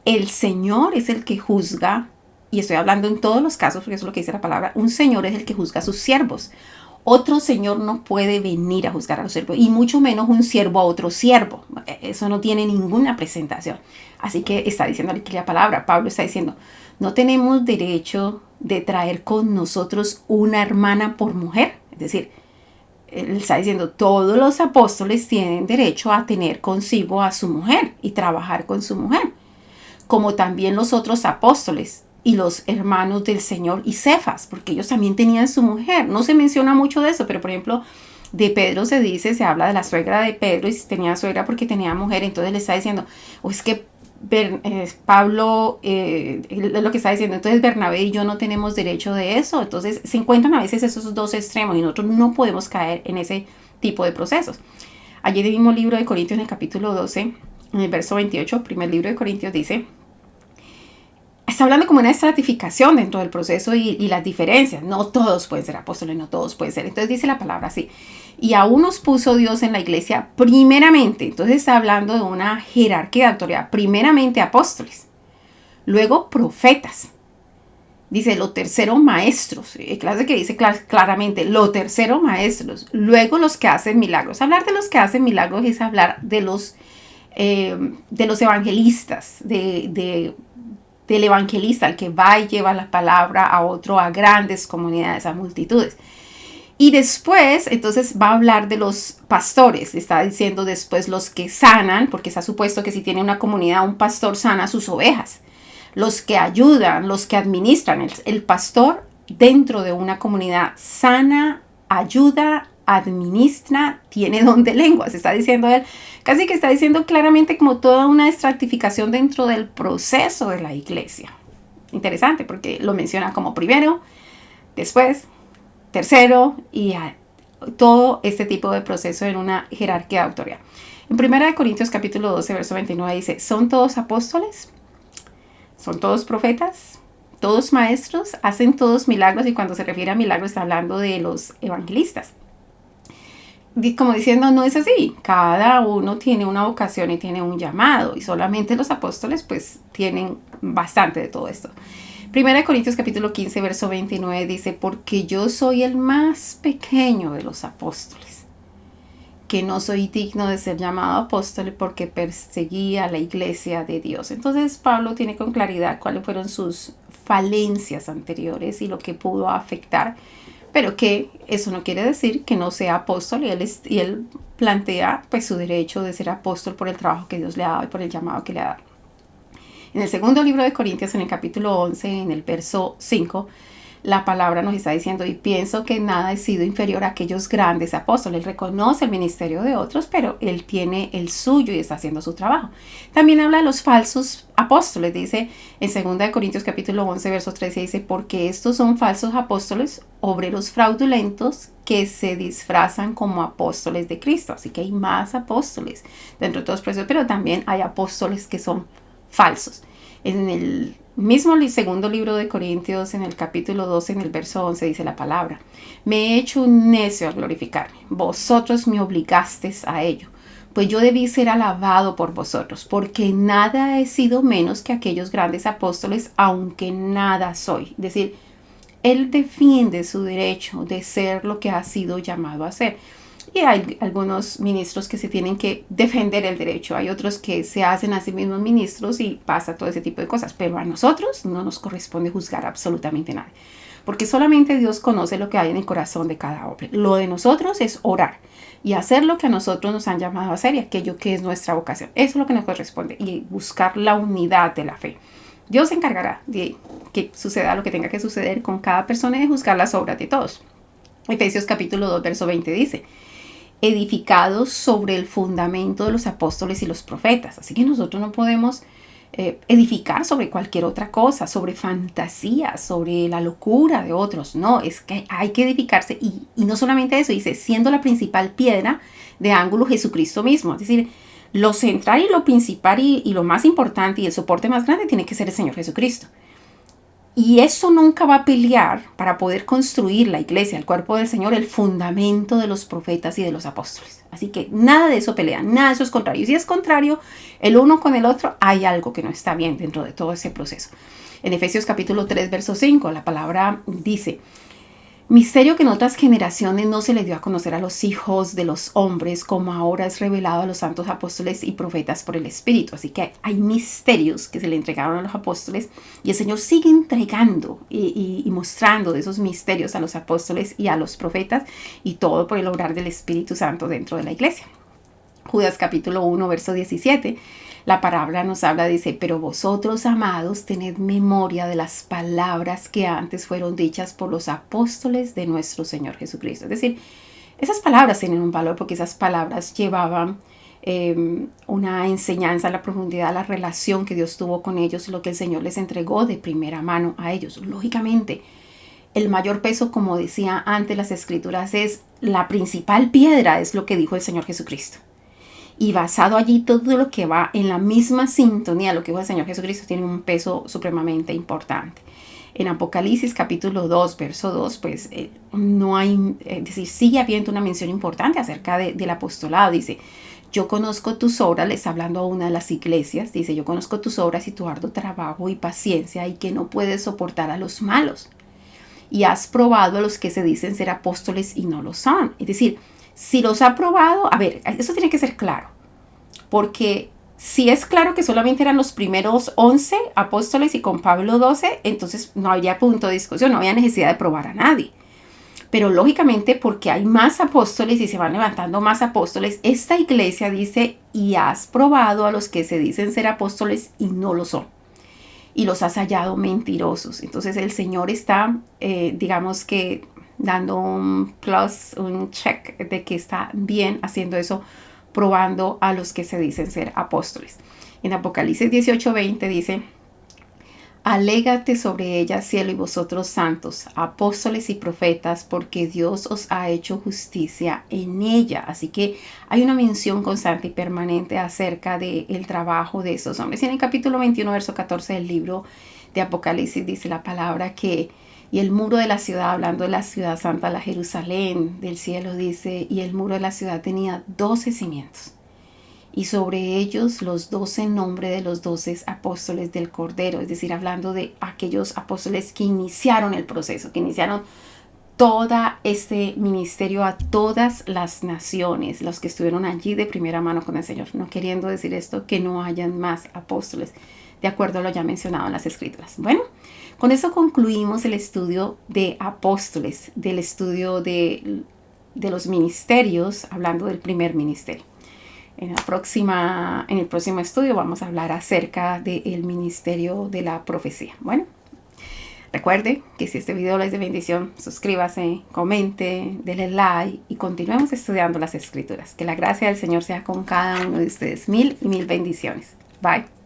el Señor es el que juzga, y estoy hablando en todos los casos porque eso es lo que dice la palabra, un Señor es el que juzga a sus siervos. Otro señor no puede venir a juzgar a los siervos, y mucho menos un siervo a otro siervo. Eso no tiene ninguna presentación. Así que está diciendo aquí la palabra, Pablo está diciendo, no tenemos derecho de traer con nosotros una hermana por mujer. Es decir, él está diciendo, todos los apóstoles tienen derecho a tener consigo a su mujer y trabajar con su mujer, como también los otros apóstoles y los hermanos del Señor y Cefas, porque ellos también tenían su mujer. No se menciona mucho de eso, pero por ejemplo, de Pedro se habla de la suegra de Pedro, y tenía suegra porque tenía mujer. Entonces le está diciendo, o es que Pablo, lo que está diciendo, entonces Bernabé y yo no tenemos derecho de eso. Entonces se encuentran a veces esos dos extremos y nosotros no podemos caer en ese tipo de procesos. Allí en el mismo libro de Corintios, en el capítulo 12, en el verso 28, primer libro de Corintios dice, está hablando como una estratificación dentro del proceso y las diferencias. No todos pueden ser apóstoles, no todos pueden ser. Entonces dice la palabra así. Y a unos puso Dios en la iglesia primeramente. Entonces está hablando de una jerarquía de autoridad. Primeramente apóstoles. Luego profetas. Dice lo tercero maestros. Clase que dice claramente lo tercero maestros. Luego los que hacen milagros. Hablar de los que hacen milagros es hablar de los evangelistas, del evangelista, el que va y lleva la palabra a otro, a grandes comunidades, a multitudes. Y después, entonces va a hablar de los pastores. Está diciendo después los que sanan, porque está supuesto que si tiene una comunidad, un pastor sana sus ovejas. Los que ayudan, los que administran. El pastor dentro de una comunidad sana, ayuda, administra, tiene don de lenguas. Está diciendo él, casi que está diciendo claramente como toda una estratificación dentro del proceso de la iglesia. Interesante porque lo menciona como primero, después, tercero y todo este tipo de proceso en una jerarquía de autoridad. En 1 Corintios capítulo 12, verso 29 dice, ¿son todos apóstoles? ¿Son todos profetas? ¿Todos maestros? ¿Hacen todos milagros? Y cuando se refiere a milagros está hablando de los evangelistas. Como diciendo, no es así. Cada uno tiene una vocación y tiene un llamado. Y solamente los apóstoles pues tienen bastante de todo esto. 1 Corintios capítulo 15, verso 29 dice, porque yo soy el más pequeño de los apóstoles, que no soy digno de ser llamado apóstol porque perseguía la iglesia de Dios. Entonces Pablo tiene con claridad cuáles fueron sus falencias anteriores y lo que pudo afectar, pero que eso no quiere decir que no sea apóstol, y él plantea pues su derecho de ser apóstol por el trabajo que Dios le ha dado y por el llamado que le ha dado. En el segundo libro de Corintios, en el capítulo 11, en el verso 5, la palabra nos está diciendo, y pienso que nada he sido inferior a aquellos grandes apóstoles. Él reconoce el ministerio de otros, pero él tiene el suyo y está haciendo su trabajo. También habla de los falsos apóstoles. Dice en 2 Corintios capítulo 11, verso 13, dice, porque estos son falsos apóstoles, obreros fraudulentos, que se disfrazan como apóstoles de Cristo. Así que hay más apóstoles dentro de todos los procesos, pero también hay apóstoles que son falsos. En el mismo segundo libro de Corintios, en el capítulo 12, en el verso 11, dice la palabra, me he hecho un necio a glorificarme, vosotros me obligasteis a ello, pues yo debí ser alabado por vosotros, porque nada he sido menos que aquellos grandes apóstoles, aunque nada soy. Es decir, él defiende su derecho de ser lo que ha sido llamado a ser. Y hay algunos ministros que se tienen que defender el derecho. Hay otros que se hacen a sí mismos ministros y pasa todo ese tipo de cosas. Pero a nosotros no nos corresponde juzgar absolutamente nada. Porque solamente Dios conoce lo que hay en el corazón de cada hombre. Lo de nosotros es orar y hacer lo que a nosotros nos han llamado a hacer y aquello que es nuestra vocación. Eso es lo que nos corresponde. Y buscar la unidad de la fe. Dios se encargará de que suceda lo que tenga que suceder con cada persona y de juzgar las obras de todos. Efesios capítulo 2, verso 20 dice, edificados sobre el fundamento de los apóstoles y los profetas. Así que nosotros no podemos edificar sobre cualquier otra cosa, sobre fantasía, sobre la locura de otros. No, es que hay que edificarse y no solamente eso, dice, siendo la principal piedra de ángulo Jesucristo mismo. Es decir, lo central y lo principal y lo más importante y el soporte más grande tiene que ser el Señor Jesucristo. Y eso nunca va a pelear para poder construir la iglesia, el cuerpo del Señor, el fundamento de los profetas y de los apóstoles. Así que nada de eso pelea, nada de eso es contrario. Y si es contrario el uno con el otro, hay algo que no está bien dentro de todo ese proceso. En Efesios capítulo 3, verso 5, la palabra dice: misterio que en otras generaciones no se le dio a conocer a los hijos de los hombres, como ahora es revelado a los santos apóstoles y profetas por el Espíritu. Así que hay misterios que se le entregaron a los apóstoles y el Señor sigue entregando y mostrando de esos misterios a los apóstoles y a los profetas, y todo por el obrar del Espíritu Santo dentro de la iglesia. Judas capítulo 1, verso 17. La palabra nos habla, dice: pero vosotros, amados, tened memoria de las palabras que antes fueron dichas por los apóstoles de nuestro Señor Jesucristo. Es decir, esas palabras tienen un valor porque esas palabras llevaban una enseñanza a la profundidad, a la relación que Dios tuvo con ellos, lo que el Señor les entregó de primera mano a ellos. Lógicamente, el mayor peso, como decía antes las Escrituras, es la principal piedra, es lo que dijo el Señor Jesucristo. Y basado allí todo lo que va en la misma sintonía, lo que dijo el Señor Jesucristo, tiene un peso supremamente importante. En Apocalipsis capítulo 2, verso 2, pues no hay, es decir, sigue habiendo una mención importante acerca del apostolado. Dice: yo conozco tus obras, le está hablando a una de las iglesias, dice: yo conozco tus obras y tu arduo trabajo y paciencia, y que no puedes soportar a los malos. Y has probado a los que se dicen ser apóstoles y no lo son. Es decir, si los ha probado, a ver, eso tiene que ser claro, porque si es claro que solamente eran los primeros 11 apóstoles y con Pablo 12, entonces no había punto de discusión, no había necesidad de probar a nadie. Pero lógicamente, porque hay más apóstoles y se van levantando más apóstoles, esta iglesia dice: y has probado a los que se dicen ser apóstoles y no lo son, y los has hallado mentirosos. Entonces el Señor está, digamos que dando un plus, un check de que está bien haciendo eso, probando a los que se dicen ser apóstoles. En Apocalipsis 18:20 dice: alégate sobre ella, cielo, y vosotros santos, apóstoles y profetas, porque Dios os ha hecho justicia en ella. Así que hay una mención constante y permanente acerca del trabajo de esos hombres. Y en el capítulo 21, verso 14 del libro de Apocalipsis dice la palabra que: y el muro de la ciudad, hablando de la ciudad santa, la Jerusalén del cielo, dice: y el muro de la ciudad tenía 12 cimientos, y sobre ellos los 12 nombres de los 12 apóstoles del Cordero. Es decir, hablando de aquellos apóstoles que iniciaron el proceso, que iniciaron todo este ministerio a todas las naciones, los que estuvieron allí de primera mano con el Señor. No queriendo decir esto que no hayan más apóstoles, de acuerdo a lo ya mencionado en las Escrituras. Bueno, con eso concluimos el estudio de apóstoles, del estudio de los ministerios, hablando del primer ministerio. En el próximo estudio vamos a hablar acerca del ministerio de la profecía. Bueno, recuerde que si este video les es de bendición, suscríbase, comente, denle like y continuemos estudiando las Escrituras. Que la gracia del Señor sea con cada uno de ustedes. Mil y mil bendiciones. Bye.